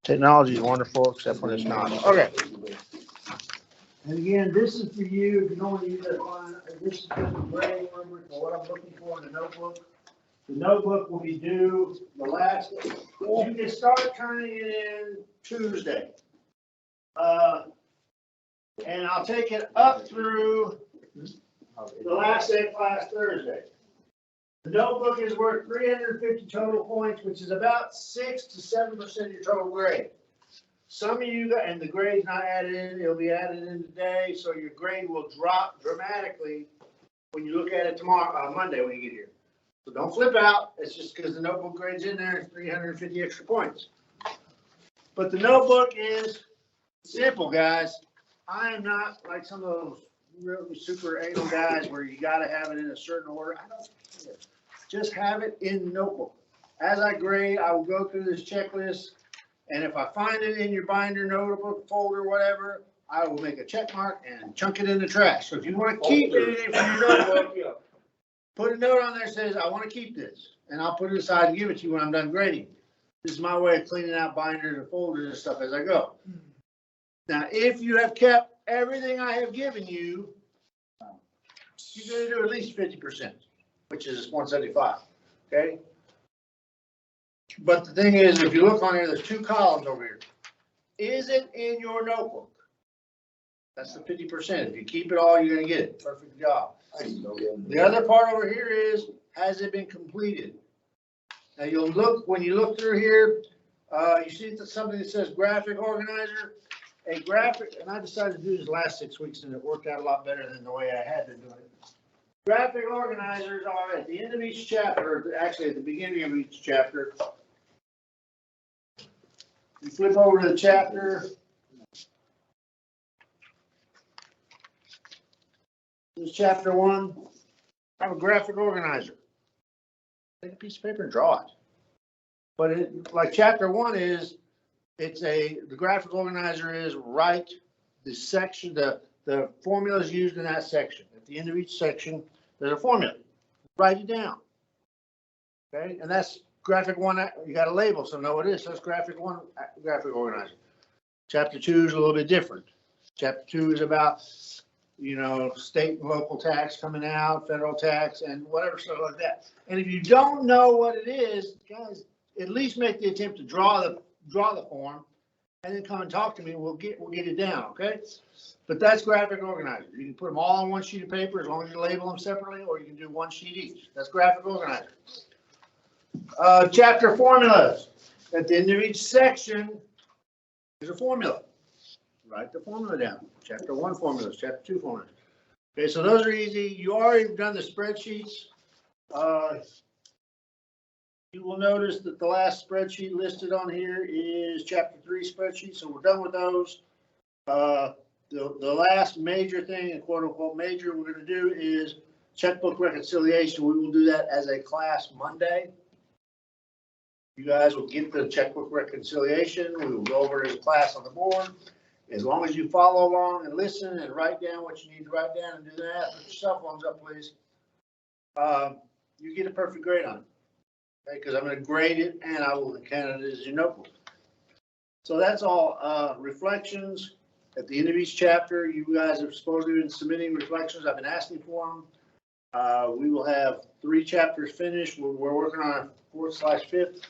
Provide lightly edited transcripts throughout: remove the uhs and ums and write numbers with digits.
Technology is wonderful, except when it's not. Okay. And again, this is for you, if you don't want to use that line, this is just a grading rubric for what I'm looking for in the notebook. The notebook will be due the last, you can start turning it in Tuesday. And I'll take it up through the last day of class Thursday. The notebook is worth 350 total points, which is about 6 to 7% of your total grade. Some of you, and the grade's not added in, it'll be added in today, so your grade will drop dramatically when you look at it tomorrow, Monday when you get here. So don't flip out, it's just because the notebook grade's in there, it's 350 extra points. But the notebook is simple, guys. I am not like some of those really super anal guys where you gotta have it in a certain order. I don't care. Just have it in the notebook. As I grade, I will go through this checklist. And if I find it in your binder, notebook, folder, whatever, I will make a check mark and chunk it in the trash. So if you want to keep anything from your notebook, put a note on there that says, I want to keep this. And I'll put it aside and give it to you when I'm done grading. This is my way of cleaning out binders and folders and stuff as I go. Now, if you have kept everything I have given you, you're going to do at least 50%, which is 175, okay? But the thing is, if you look on here, there's two columns over here. Is it in your notebook? That's the 50%. If you keep it all, you're gonna get it. Perfect job. The other part over here is, has it been completed? Now you'll look, when you look through here, you see something that says graphic organizer. A graphic, and I decided to do this last 6 weeks and it worked out a lot better than the way I had been doing it. Graphic organizers are at the end of each chapter, actually at the beginning of each chapter. You flip over to the chapter. This is chapter 1. I have a graphic organizer. Take a piece of paper and draw it. But it, like chapter 1 is, the graphic organizer is write the section, the formula is used in that section. At the end of each section, there's a formula. Write it down. Okay, and that's graphic 1. You got a label, so know what it is. So that's graphic 1, graphic organizer. Chapter 2 is a little bit different. Chapter 2 is about, you know, state and local tax coming out, federal tax, and whatever stuff like that. And if you don't know what it is, guys, at least make the attempt to draw the form, and then come and talk to me. We'll get it down, okay? But that's graphic organizer. You can put them all on one sheet of paper as long as you label them separately, or you can do one sheet each. That's graphic organizer. Chapter formulas. At the end of each section, there's a formula. Write the formula down. Chapter 1 formulas, chapter 2 formulas. Okay, so those are easy. You already done the spreadsheets. You will notice that the last spreadsheet listed on here is chapter 3 spreadsheet, so we're done with those. The last major thing, quote unquote major, we're going to do is checkbook reconciliation. We will do that as a class Monday. You guys will get the checkbook reconciliation. We will go over it as a class on the board. As long as you follow along and listen and write down what you need to write down and do that, put your cell phones up, please. You get a perfect grade on it. Okay, because I'm going to grade it and I will count it as your notebook. So that's all. Reflections at the end of each chapter. You guys have supposedly been submitting reflections. I've been asking for them. We will have 3 chapters finished. We're working on a 4th/5th.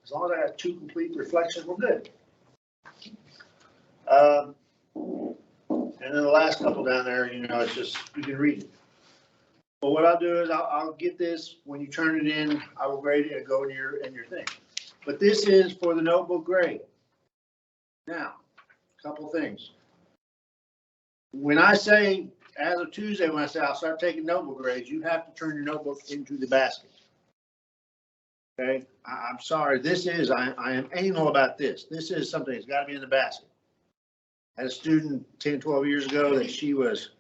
As long as I have 2 complete reflections, we're good. And then the last couple down there, you know, it's just, you can read it. But what I'll do is I'll get this, when you turn it in, I will grade it and go in your thing. But this is for the notebook grade. Now, a couple things. When I say, as of Tuesday, when I say I'll start taking notebook grades, you have to turn your notebook into the basket. Okay, I'm sorry, I am anal about this. This is something that's got to be in the basket. I had a student 10, 12 years ago that she was,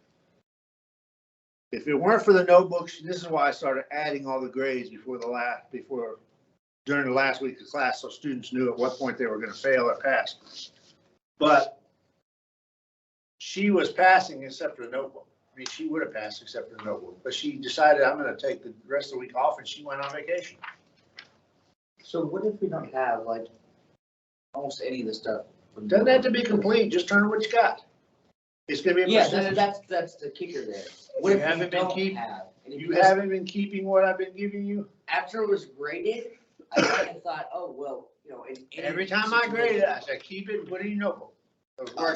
if it weren't for the notebooks, this is why I started adding all the grades during the last week of class, so students knew at what point they were going to fail or pass. But she was passing except for the notebook. I mean, she would have passed except for the notebook, but she decided I'm going to take the rest of the week off, and she went on vacation. So what if we don't have, like, almost any of the stuff. Doesn't have to be complete, just turn what you got. It's gonna be a Yeah, percentage. that's the kicker there. What You if haven't been don't keeping- have? And You because haven't been keeping what I've been giving you? after it was graded, I kind of thought, oh, well, you know, in any Every time I grade it, situation- I say, keep it and put it in your notebook.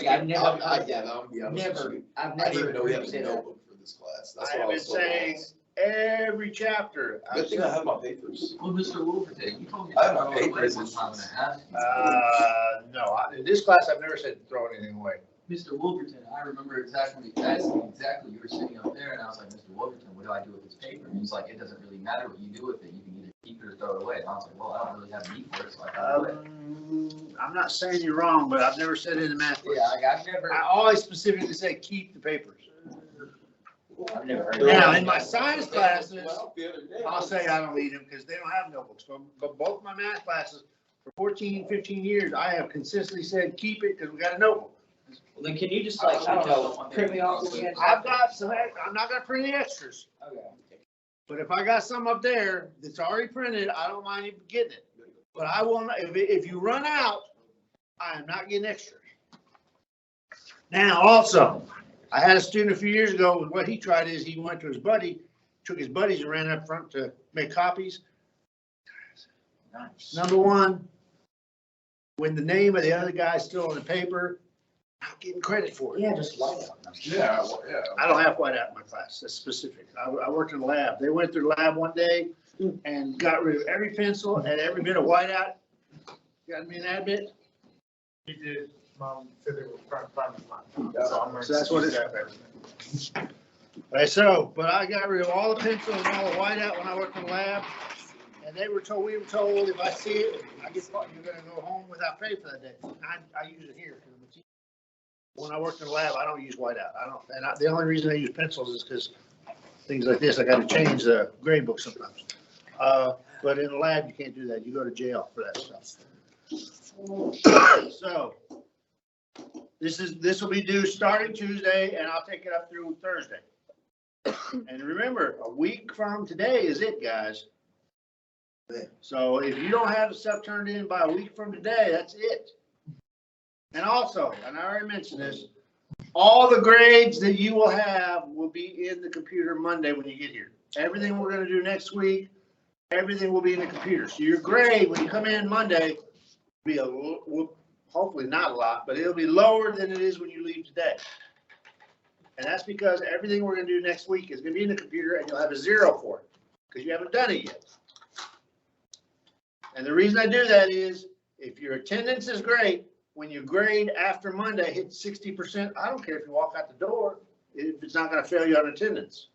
Yeah, I've never, I'll be honest with never, you. I've I didn't never even know we heard had you say a that. notebook for this class. That's I what have I been was so saying lost. every chapter. Good thing I have my papers. Well, Mr. Wolverton, you told me. I have my to throw it away papers. one time and I asked you. No, in this class, I've never said throw anything away. Mr. Wolverton, I remember exactly, exactly, you were sitting up there and I was like, Mr. Wolverton, what do I do with this paper? And he's like, it doesn't really matter what you do with it, you can either keep it or throw it away. And I was like, well, I don't really have a need for it, so I throw it away. I'm not saying you're wrong, but I've never said it in the math class. Yeah, like I've never, I always specifically say keep the papers. I've never heard. Now, that. in my science classes, Well, the other day, I'll say I don't need them because they don't have notebooks. But both my math classes for 14, 15 years, I have consistently said keep it because we got a notebook. Well, then can you just like, I don't know, print me off again? I've got some, I'm not gonna print the extras, Okay. but if I got some up there that's already printed, I don't mind even getting it. But I will not, if you run out, I am not getting extras. Now, also, I had a student a few years ago, what he tried is he went to his buddy, took his buddies and ran up front to make copies. Nice. Number one, when the name of the other guy's still on the paper, not getting credit for it. Yeah, just light out. Yeah, well, yeah. I don't have whiteout in my class, that's specific. I worked in the lab. They went through the lab one day and got rid of every pencil and every bit of whiteout. Got me in that bit? He did, Mom said they were trying to find mine. So that's what it's. Right, so, but I got rid of all the pencil and all the whiteout when I worked in the lab. And we were told, if I see it, I get caught, you're gonna go home without pay for that day. I use it here. When I worked in the lab, I don't use whiteout. The only reason I use pencils is because things like this, I gotta change the grade book sometimes. But in the lab, you can't do that. You go to jail for that stuff. So, this will be due starting Tuesday and I'll take it up through Thursday. And remember, a week from today is it, guys. So if you don't have the stuff turned in by a week from today, that's it. And also, and I already mentioned this, all the grades that you will have will be in the computer Monday when you get here. Everything we're gonna do next week, everything will be in the computer. So your grade, when you come in Monday, will hopefully not a lot, but it'll be lower than it is when you leave today. And that's because everything we're gonna do next week is gonna be in the computer and you'll have a 0 for it, because you haven't done it yet. And the reason I do that is, if your attendance is great, when you grade after Monday, hit 60%, I don't care if you walk out the door, if it's not gonna fail you on attendance.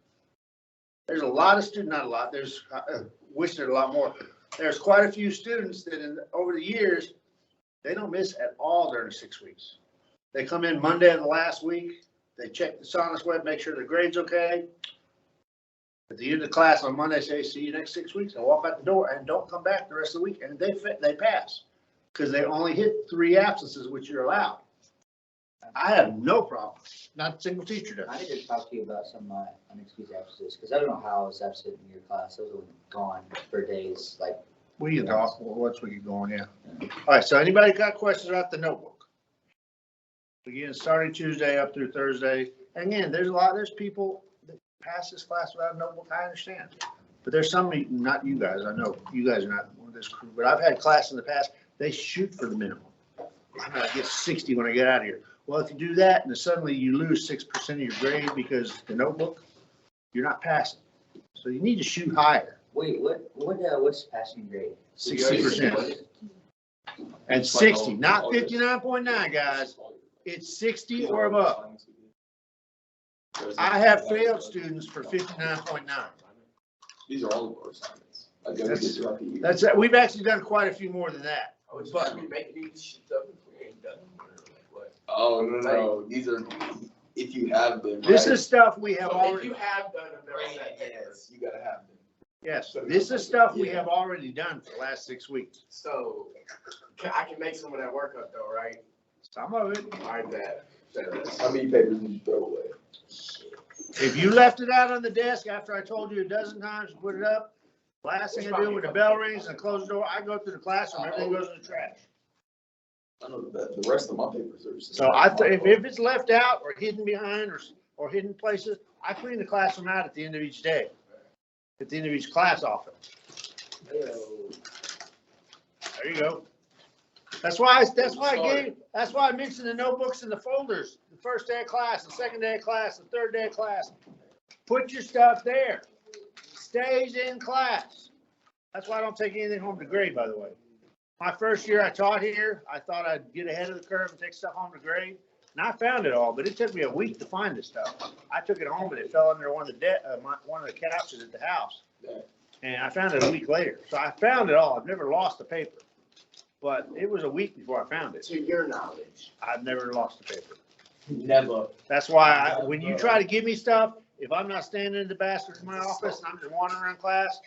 There's a lot of students, not a lot, I wish there's a lot more. There's quite a few students that over the years, they don't miss at all during the 6 weeks. They come in Monday of the last week, they check the Sonus web, make sure the grade's okay. At the end of the class on Monday, say, see you next 6 weeks, and walk out the door and don't come back the rest of the week, and they pass. Because they only hit 3 absences, which you're allowed. I have no problem, not a single teacher does. I need to talk to you about some of my unexcused absences, because I don't know how I was absent in your class. I was gone for days, like. We can talk, once we get going, yeah. All right, so anybody got questions about the notebook? Again, starting Tuesday up through Thursday. And again, there's people that pass this class without a notebook, I understand. But there's some, not you guys, I know you guys are not one of this crew, but I've had class in the past, they shoot for the minimum. I'm gonna get 60 when I get out of here. Well, if you do that and then suddenly you lose 6% of your grade because the notebook, you're not passing. So you need to shoot higher, Wait, what's passing grade? 60%. And 60, not 59.9, guys. It's 60 or above. I have failed students for 59.9. These are all of our assignments. Like, that we did throughout the year. We've actually done quite a few more than that. But we making these shit up if we ain't done them, or like what? Oh, no, these are, if you have them. This right? is stuff we have So if already, you have done them, they're on that paper. Yes, you gotta have them. yes, this is stuff we have already done for the last 6 weeks. So I can make some of that work up though, right? Some of it. All right, that. How many papers did you throw away? If you left it out on the desk after I told you a dozen times to put it up, last thing I do when the bell rings and close the door, I go through the classroom, everything goes in the trash. I know the rest of my papers are. just- So if it's left out or hidden behind or hidden places, I clean the classroom out at the end of each day. At the end of each class often. There you go. That's why I mentioned the notebooks and the folders, the first day of class, the second day of class, the third day of class. Put your stuff there. Stays in class. That's why I don't take anything home to grade, by the way. My first year I taught here, I thought I'd get ahead of the curve and take stuff home to grade. And I found it all, but it took me a week to find this stuff. I took it home and it fell under one of the couches at the house. And I found it a week later. So I found it all. I've never lost a paper. But it was a week before I found it. To your knowledge. I've never lost a paper. Never. That's why when you try to give me stuff, if I'm not standing in the basket in my office and I'm just wandering around class,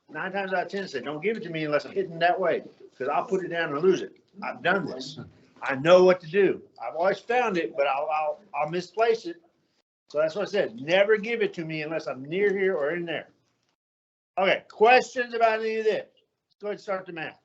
9 times out of 10 say, don't give it to me unless I'm hidden that way, because I'll put it down and lose it. I've done this. I know what to do. I've always found it, but I'll misplace it. So that's what I said. Never give it to me unless I'm near here or in there. Okay, questions about any of this? Let's go ahead and start the math.